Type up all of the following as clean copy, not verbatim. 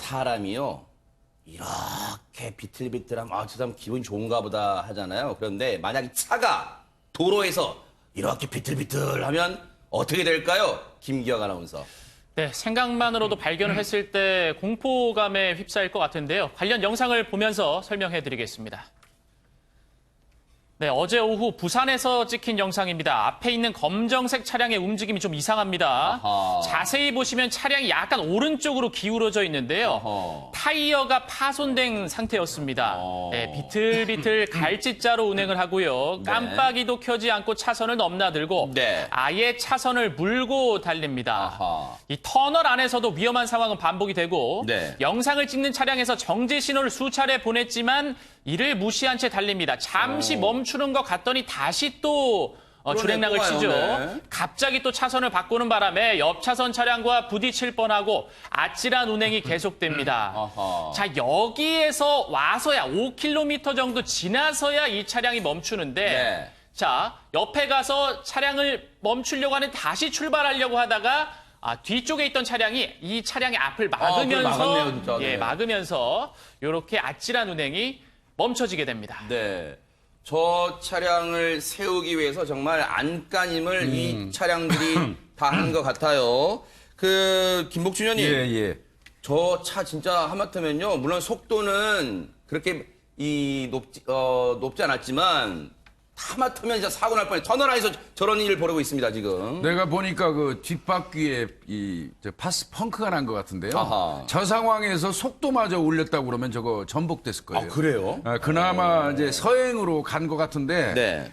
사람이요, 이렇게 비틀비틀하면 저 사람 기분이 좋은가 보다 하잖아요. 그런데 만약에 차가 도로에서 이렇게 비틀비틀하면 어떻게 될까요? 김기혁 아나운서. 네, 생각만으로도 발견을 했을 때 공포감에 휩싸일 것 같은데요. 관련 영상을 보면서 설명해 드리겠습니다. 네, 어제 오후 부산에서 찍힌 영상입니다. 앞에 있는 검정색 차량의 움직임이 좀 이상합니다. 아하. 자세히 보시면 차량이 약간 오른쪽으로 기울어져 있는데요. 어허. 타이어가 파손된 상태였습니다. 네, 비틀비틀 갈짓자로 운행을 하고요. 깜빡이도 켜지 않고 차선을 넘나들고 네. 아예 차선을 물고 달립니다. 아하. 이 터널 안에서도 위험한 상황은 반복이 되고 네. 영상을 찍는 차량에서 정지 신호를 수차례 보냈지만 이를 무시한 채 달립니다. 잠시 멈추는 것 같더니 다시 또 주행락을 꼬아요. 치죠. 네. 갑자기 또 차선을 바꾸는 바람에 옆 차선 차량과 부딪힐 뻔하고 아찔한 운행이 계속됩니다. 아하. 자, 여기에서 와서야 5km 정도 지나서야 이 차량이 멈추는데 네. 자, 옆에 가서 차량을 멈추려고 하는데 다시 출발하려고 하다가 뒤쪽에 있던 차량이 이 차량의 앞을 막으면서 막았네요, 진짜. 네. 예, 막으면서 이렇게 아찔한 운행이 멈춰지게 됩니다. 네. 저 차량을 세우기 위해서 정말 안간힘을 이 차량들이 다 한 것 같아요. 김복준 의원님. 예. 저 차 진짜 하마터면요. 물론 속도는 그렇게 높지 않았지만 하마터면 진짜 사고 날 뻔해. 터널 안에서 저런 일을 벌이고 있습니다, 지금. 내가 보니까 그 뒷바퀴에 파스 펑크가 난 것 같은데요. 아하. 저 상황에서 속도마저 올렸다고 그러면 저거 전복됐을 거예요. 그래요? 그나마 이제 서행으로 간 것 같은데. 네.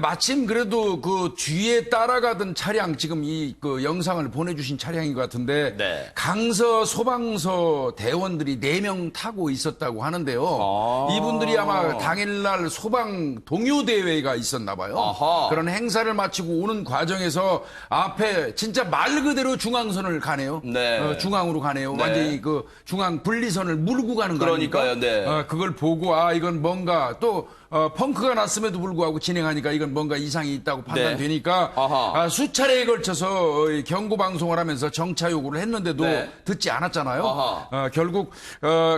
마침 그래도 그 뒤에 따라가던 차량, 지금 그 영상을 보내주신 차량인 것 같은데. 네. 강서 소방서 대원들이 4명 타고 있었다고 하는데요. 이분들이 아마 당일날 소방 동요대회가 있었나 봐요. 아하. 그런 행사를 마치고 오는 과정에서 앞에 진짜 말 그대로 중앙선을 가네요. 네. 중앙으로 가네요. 네. 완전히 그 중앙 분리선을 물고 가는 거 아닙니까? 그러니까요, 네. 그걸 보고 이건 뭔가 또 펑크가 났음에도 불구하고 진행하니까 이건 뭔가 이상이 있다고 판단되니까 아하. 수차례에 걸쳐서 경고 방송을 하면서 정차 요구를 했는데도 네. 듣지 않았잖아요. 아하. 결국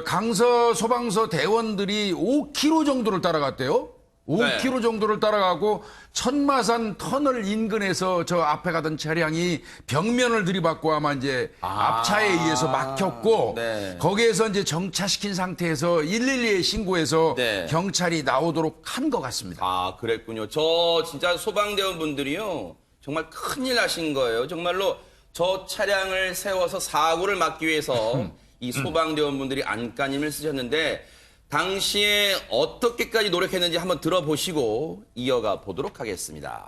강서 소방서 대원들이 5km 정도를 따라갔대요. 5km 정도를 따라가고 천마산 터널 인근에서 저 앞에 가던 차량이 벽면을 들이받고 아마 이제 앞차에 의해서 막혔고 네. 거기에서 이제 정차시킨 상태에서 112에 신고해서 네. 경찰이 나오도록 한 것 같습니다. 그랬군요. 저 진짜 소방대원분들이요. 정말 큰일 하신 거예요. 정말로 저 차량을 세워서 사고를 막기 위해서 이 소방대원분들이 안간힘을 쓰셨는데 당시에 어떻게까지 노력했는지 한번 들어보시고 이어가 보도록 하겠습니다.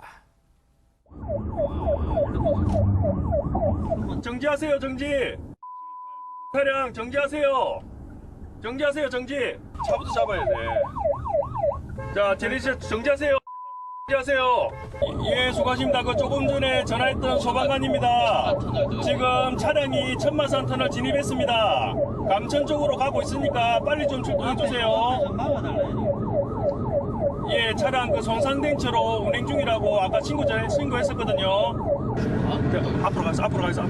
정지하세요, 정지. 차량 정지하세요. 정지하세요, 정지. 차부터 잡아야 돼. 자, 제리씨 정지하세요. 정지하세요. 예, 수고하십니다. 조금 전에 전화했던 소방관입니다. 지금 차량이 천마산 터널 진입했습니다. 감천 쪽으로 가고 있으니까 빨리 좀 출동해 주세요. 예, 차량 손상된 채로 운행 중이라고 아까 신고했었거든요. 자, 앞으로 가서.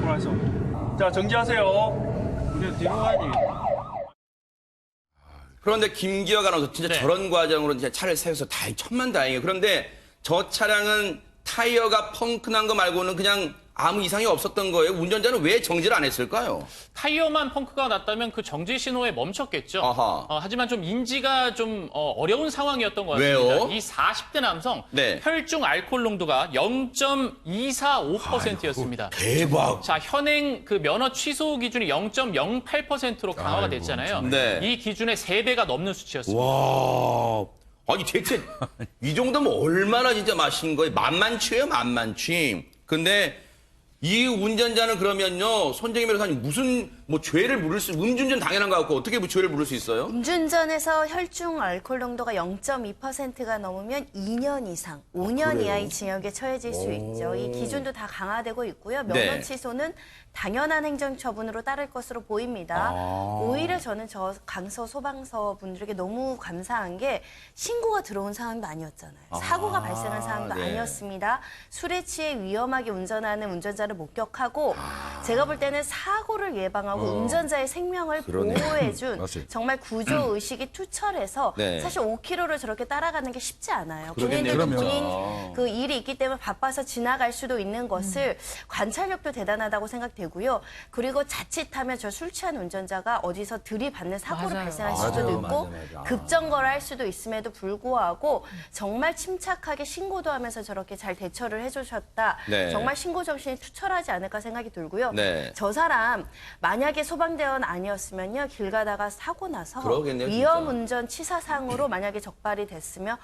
자, 정지하세요. 이제 뒤로 가야지. 그런데 김기혁 아나운서 진짜 네. 저런 과정으로 진짜 차를 세워서 천만다행이에요. 그런데 저 차량은 타이어가 펑크 난 거 말고는 그냥 아무 이상이 없었던 거예요. 운전자는 왜 정지를 안 했을까요? 타이어만 펑크가 났다면 그 정지 신호에 멈췄겠죠. 아하. 하지만 좀 인지가 좀 어려운 상황이었던 것 같습니다. 왜요? 이 40대 남성 네. 혈중 알코올 농도가 0.245%였습니다. 대박. 자, 현행 그 면허 취소 기준이 0.08%로 강화가 됐잖아요. 네. 이 기준의 3배가 넘는 수치였습니다. 와. 아니 대체 이 정도면 얼마나 진짜 마신 거예요? 만만치예요, 만만치. 근데 이 운전자는 그러면요, 손정희 변호사님 무슨 죄를 물을 음주운전 당연한 거 같고 어떻게 죄를 물을 수 있어요? 음주운전에서 혈중 알코올 농도가 0.2%가 넘으면 2년 이상, 5년 이하의 징역에 처해질 수 있죠. 이 기준도 다 강화되고 있고요. 면허 네. 취소는 당연한 행정처분으로 따를 것으로 보입니다. 오히려 저는 저 강서 소방서 분들에게 너무 감사한 게 신고가 들어온 상황도 아니었잖아요. 사고가 발생한 상황도 네. 아니었습니다. 술에 취해 위험하게 운전하는 운전자를 목격하고 제가 볼 때는 사고를 예방하고 보호하고 운전자의 생명을 그러네요. 보호해준 맞아요. 정말 구조 의식이 투철해서 네. 사실 5km를 저렇게 따라가는 게 쉽지 않아요. 그러겠네요, 본인들도 진짜. 본인 그 일이 있기 때문에 바빠서 지나갈 수도 있는 것을 관찰력도 대단하다고 생각되고요. 그리고 자칫하면 저 술 취한 운전자가 어디서 들이받는 사고를 맞아요. 발생할 수도 맞아요, 있고 맞아. 급정거를 할 수도 있음에도 불구하고 정말 침착하게 신고도 하면서 저렇게 잘 대처를 해주셨다. 네. 정말 신고 정신이 투철하지 않을까 생각이 들고요. 네. 저 사람 만약에 소방대원 아니었으면요 길 가다가 사고 나서 그러겠네요, 위험 진짜. 운전 치사상으로 만약에 적발이 됐으면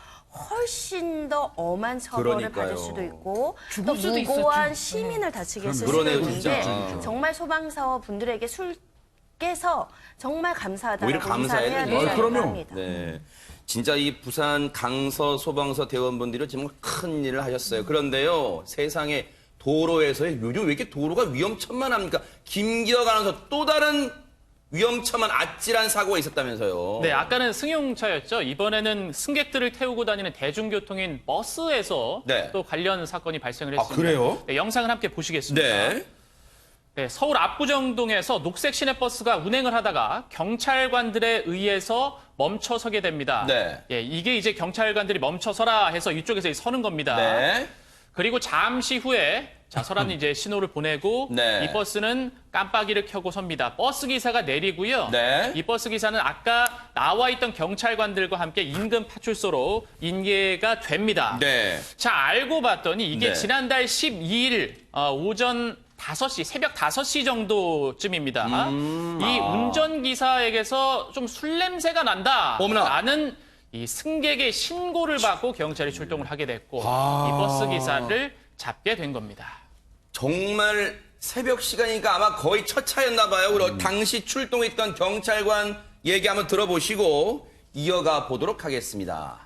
훨씬 더 엄한 처벌을 그러니까요. 받을 수도 있고 또 죽을 수도 무고한 있었죠. 시민을 다치게 했을 그러네요, 수도 있는데 진짜. 정말 소방서 분들에게 술께서 정말 감사하다고 오히려 감사해야 인사를 해야 되죠. 되지 않을까 그럼요. 합니다. 네. 진짜 이 부산 강서 소방서 대원분들이 정말 큰 일을 하셨어요. 그런데요, 세상에 도로에서 요즘 왜 이렇게 도로가 위험천만합니까? 김기혁 아나운서 또 다른 위험천만 아찔한 사고가 있었다면서요. 네, 아까는 승용차였죠. 이번에는 승객들을 태우고 다니는 대중교통인 버스에서 네. 또 관련 사건이 발생을 아, 했습니다. 그래요? 네, 영상을 함께 보시겠습니다. 네. 네, 서울 압구정동에서 녹색 시내버스가 운행을 하다가 경찰관들에 의해서 멈춰서게 됩니다. 네. 예, 이게 이제 경찰관들이 멈춰서라 해서 이쪽에서 서는 겁니다. 네. 그리고 잠시 후에 자, 서란이 이제 신호를 보내고 네. 이 버스는 깜빡이를 켜고 섭니다. 버스 기사가 내리고요. 네. 이 버스 기사는 아까 나와 있던 경찰관들과 함께 인근 파출소로 인계가 됩니다. 네. 자, 알고 봤더니 이게 네. 지난달 12일 오전 5시, 새벽 5시 정도쯤입니다. 이 운전기사에게서 좀 술 냄새가 난다. 어머나. 라는 이 승객의 신고를 받고 경찰이 출동을 하게 됐고 이 버스 기사를 잡게 된 겁니다. 정말 새벽 시간이니까 아마 거의 첫 차였나 봐요. 그리고 당시 출동했던 경찰관 얘기 한번 들어보시고 이어가 보도록 하겠습니다.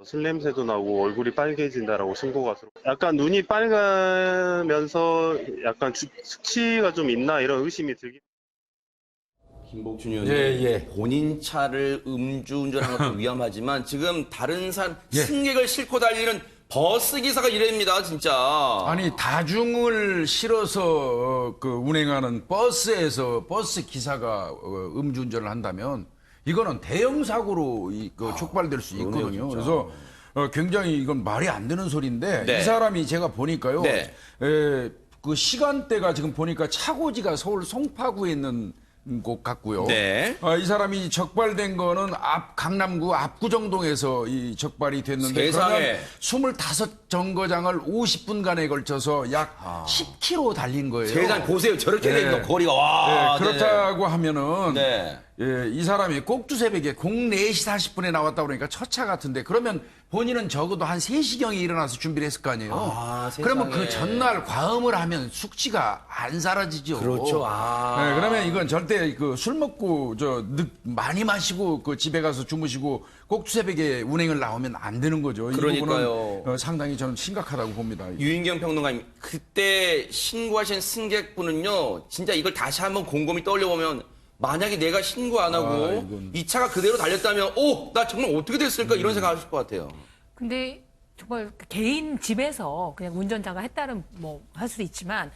술 냄새도 나고 얼굴이 빨개진다라고 신고가 들어. 약간 눈이 빨가면서 약간 숙취가 좀 있나 이런 의심이 들긴. 김복준 의원님, 예. 본인 차를 음주운전하는 것도 위험하지만 지금 다른 사람 예. 승객을 싣고 달리는 버스 기사가 이랍니다, 진짜. 아니 다중을 실어서 그 운행하는 버스에서 버스 기사가 음주운전을 한다면 이거는 대형 사고로 촉발될 수 그러네요, 있거든요. 진짜. 그래서 굉장히 이건 말이 안 되는 소리인데 네. 이 사람이 제가 보니까요. 네. 그 시간대가 지금 보니까 차고지가 서울 송파구에 있는 곳 같고요. 네. 이 사람이 적발된 거는 강남구 압구정동에서 이 적발이 됐는데 세상에. 그러면 25정거장을 50분간에 걸쳐서 약 10km 달린 거예요. 세상 보세요. 저렇게 네. 되는 거리가 와. 네, 그렇다고 하면은 네. 예, 이 사람이 꼭두 새벽에 04시 40분에 나왔다 그러니까 첫 차 같은데 그러면 본인은 적어도 한 3시경에 일어나서 준비를 했을 거 아니에요. 그러면 세상에. 그 전날 과음을 하면 숙취가 안 사라지죠. 그렇죠. 네, 그러면 이건 절대 그 술 먹고 많이 마시고 그 집에 가서 주무시고 꼭두 새벽에 운행을 나오면 안 되는 거죠. 이 그러니까요. 부분은 상당히 저는 심각하다고 봅니다. 유인경 평론가님, 그때 신고하신 승객분은요, 진짜 이걸 다시 한번 곰곰이 떠올려보면, 만약에 내가 신고 안 하고 이 차가 그대로 달렸다면, 나 정말 어떻게 됐을까 이런 생각 하실 것 같아요. 근데 정말 개인 집에서 그냥 운전자가 했다는 뭐 할 수도 있지만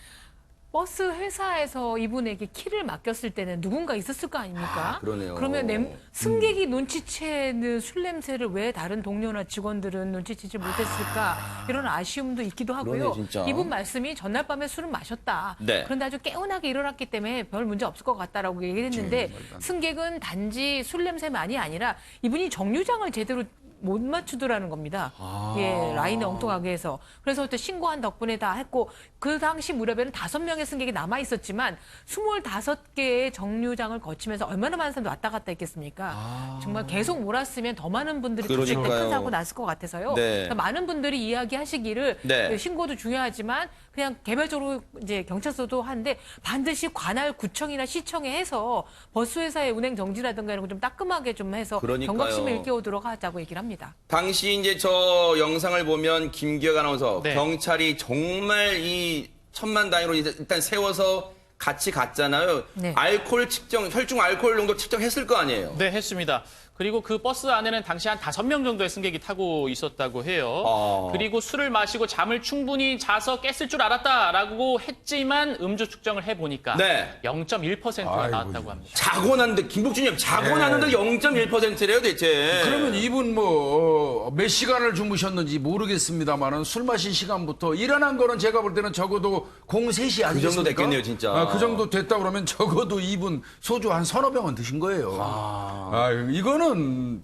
버스 회사에서 이분에게 키를 맡겼을 때는 누군가 있었을 거 아닙니까? 그러네요. 그러면 승객이 눈치채는 술 냄새를 왜 다른 동료나 직원들은 눈치채지 못했을까? 이런 아쉬움도 있기도 하고요. 그러네, 진짜. 이분 말씀이 전날 밤에 술을 마셨다. 네. 그런데 아주 개운하게 일어났기 때문에 별 문제 없을 것 같다라고 얘기를 했는데 승객은 단지 술 냄새만이 아니라 이분이 정류장을 제대로 못 맞추더라는 겁니다. 예, 라인을 엉뚱하게 해서. 그래서 그때 신고한 덕분에 다 했고, 그 당시 무렵에는 5명의 승객이 남아있었지만, 25개의 정류장을 거치면서 얼마나 많은 사람도 왔다 갔다 했겠습니까? 정말 계속 몰았으면 더 많은 분들이 다칠 때 그러니까요. 큰 사고 났을 것 같아서요. 네. 그러니까 많은 분들이 이야기하시기를 네. 신고도 중요하지만 그냥 개별적으로 이제 경찰서도 하는데 반드시 관할 구청이나 시청에 해서 버스 회사의 운행 정지라든가 이런 거 좀 따끔하게 좀 해서 그러니까요. 경각심을 일깨우도록 하자고 얘기를 합니다. 당시 이제 저 영상을 보면 김기혁 아나운서, 네. 경찰이 정말 이 천만다행으로 일단 세워서 같이 갔잖아요. 네. 알코올 측정, 혈중 알코올 농도 측정했을 거 아니에요. 네, 했습니다. 그리고 그 버스 안에는 당시 한 5명 정도의 승객이 타고 있었다고 해요. 아. 그리고 술을 마시고 잠을 충분히 자서 깼을 줄 알았다라고 했지만 음주 측정을 해보니까 네. 0.1%가 아이고, 나왔다고 합니다. 자고 났는데 김복준님 자고 났는데 0.1%래요 대체. 그러면 이분 뭐 몇 시간을 주무셨는지 모르겠습니다만은 술 마신 시간부터 일어난 거는 제가 볼 때는 적어도 03시 아니겠습니까? 정도 됐겠네요, 진짜. 그 정도 됐다 그러면 적어도 이분 소주 한 서너 병은 드신 거예요. 이거는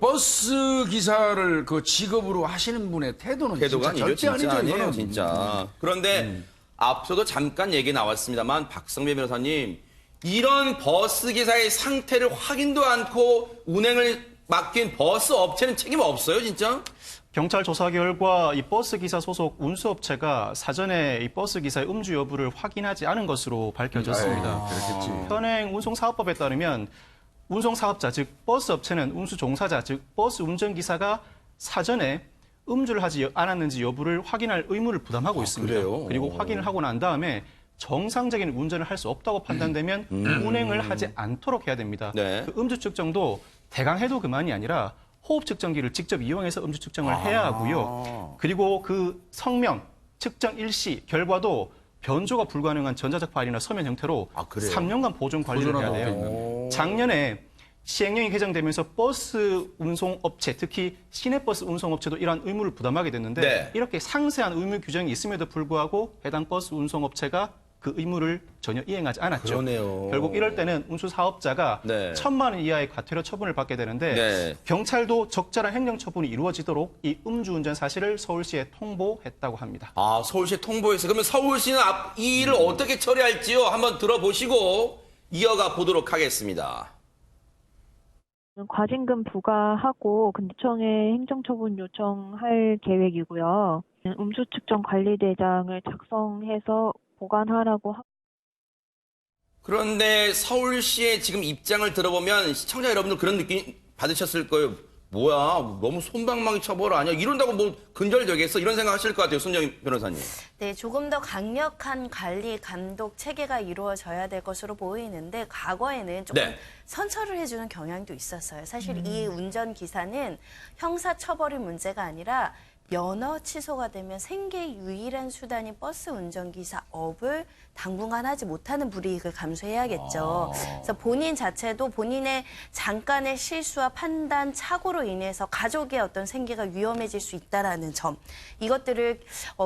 버스 기사를 그 직업으로 하시는 분의 태도는 태도가 진짜 아니죠, 절대 진짜 아니죠. 아니에요, 이거는. 진짜. 그런데 앞서도 잠깐 얘기 나왔습니다만 박성배 변호사님 이런 버스 기사의 상태를 확인도 않고 운행을 맡긴 버스 업체는 책임 없어요, 진짜? 경찰 조사 결과 이 버스 기사 소속 운수업체가 사전에 이 버스 기사의 음주 여부를 확인하지 않은 것으로 밝혀졌습니다. 그렇겠지. 현행 운송사업법에 따르면 운송사업자, 즉 버스 업체는 운수 종사자, 즉 버스 운전기사가 사전에 음주를 하지 않았는지 여부를 확인할 의무를 부담하고 있습니다. 그래요? 그리고 확인을 하고 난 다음에 정상적인 운전을 할 수 없다고 판단되면 운행을 하지 않도록 해야 됩니다. 네. 그 음주 측정도 대강해도 그만이 아니라 호흡 측정기를 직접 이용해서 음주 측정을 해야 하고요. 그리고 그 성명, 측정 일시, 결과도 변조가 불가능한 전자적 파일이나 서면 형태로 그래요? 3년간 보존 관리를 해야 보존하도록 돼 돼요. 작년에 시행령이 개정되면서 버스 운송업체, 특히 시내버스 운송업체도 이러한 의무를 부담하게 됐는데 네. 이렇게 상세한 의무 규정이 있음에도 불구하고 해당 버스 운송업체가 그 의무를 전혀 이행하지 않았죠. 그러네요. 결국 이럴 때는 운수사업자가 네. 1,000만 원 이하의 과태료 처분을 받게 되는데 네. 경찰도 적절한 행정처분이 이루어지도록 이 음주운전 사실을 서울시에 통보했다고 합니다. 아, 서울시에 통보했어요. 그러면 서울시는 이 일을 어떻게 처리할지요? 한번 들어보시고 이어가 보도록 하겠습니다. 과징금 부과하고 근처청에 행정처분 요청할 계획이고요. 음주 측정 관리대장을 작성해서 보관하라고 그런데 서울시의 지금 입장을 들어보면 시청자 여러분들 그런 느낌 받으셨을 거예요. 뭐야, 너무 솜방망이 처벌 아니야? 이런다고 뭐 근절되겠어? 이런 생각 하실 것 같아요, 손정 변호사님. 네, 조금 더 강력한 관리, 감독 체계가 이루어져야 될 것으로 보이는데 과거에는 조금 네. 선처를 해주는 경향도 있었어요. 사실 이 운전기사는 형사처벌이 문제가 아니라 면허 취소가 되면 생계의 유일한 수단인 버스 운전기사 업을 당분간 하지 못하는 불이익을 감수해야겠죠. 그래서 본인 자체도 본인의 잠깐의 실수와 판단, 착오로 인해서 가족의 어떤 생계가 위험해질 수 있다라는 점, 이것들을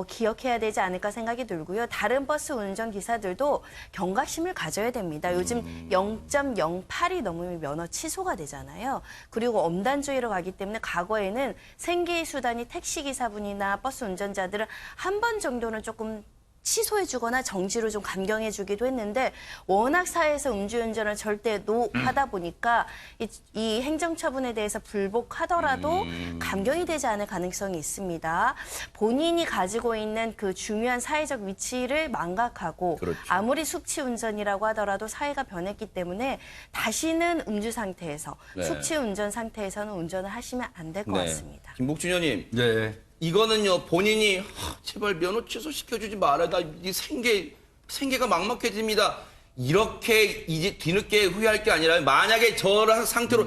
기억해야 되지 않을까 생각이 들고요. 다른 버스 운전기사들도 경각심을 가져야 됩니다. 요즘 0.08이 넘으면 면허 취소가 되잖아요. 그리고 엄단주의로 가기 때문에 과거에는 생계의 수단이 택시기사분이나 버스 운전자들은 한 번 정도는 조금 취소해주거나 정지로 좀 감경해주기도 했는데 워낙 사회에서 음주운전을 절대 노하다 보니까 이 행정처분에 대해서 불복하더라도 감경이 되지 않을 가능성이 있습니다. 본인이 가지고 있는 그 중요한 사회적 위치를 망각하고 그렇죠. 아무리 숙취운전이라고 하더라도 사회가 변했기 때문에 다시는 음주 상태에서 네. 숙취운전 상태에서는 운전을 하시면 안 될 것 같습니다. 김복준 의원님. 네. 이거는요, 본인이 제발 면허 취소시켜주지 말아야 이 생계가 막막해집니다. 이렇게 이제 뒤늦게 후회할 게 아니라 만약에 저런 상태로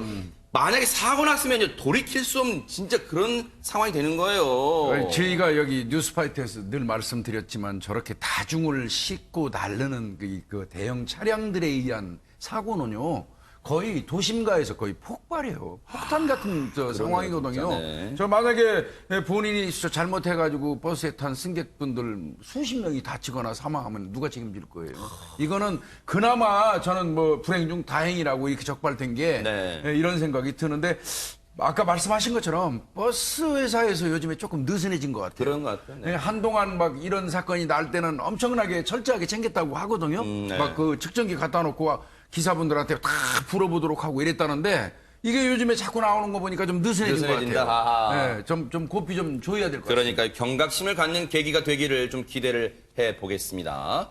만약에 사고 났으면요, 돌이킬 수 없는 진짜 그런 상황이 되는 거예요. 저희가 여기 뉴스파이트에서 늘 말씀드렸지만 저렇게 다중을 싣고 날르는 그 대형 차량들에 의한 사고는요. 거의 도심가에서 거의 폭발해요. 폭탄 같은 상황이거든요. 진짜, 네. 저 만약에 본인이 잘못해가지고 버스에 탄 승객분들 수십 명이 다치거나 사망하면 누가 책임질 거예요. 이거는 그나마 저는 뭐 불행 중 다행이라고 이렇게 적발된 게 네. 이런 생각이 드는데 아까 말씀하신 것처럼 버스 회사에서 요즘에 조금 느슨해진 것 같아요. 그런 것 같아요. 네. 한동안 막 이런 사건이 날 때는 엄청나게 철저하게 챙겼다고 하거든요. 네. 막 그 측정기 갖다 놓고 기사분들한테 다 풀어보도록 하고 이랬다는데 이게 요즘에 자꾸 나오는 거 보니까 좀 느슨해진 것 느슨해진다. 같아요. 네, 좀 고삐 좀 줘야 될 것 같아요. 그러니까 경각심을 갖는 계기가 되기를 좀 기대를 해 보겠습니다.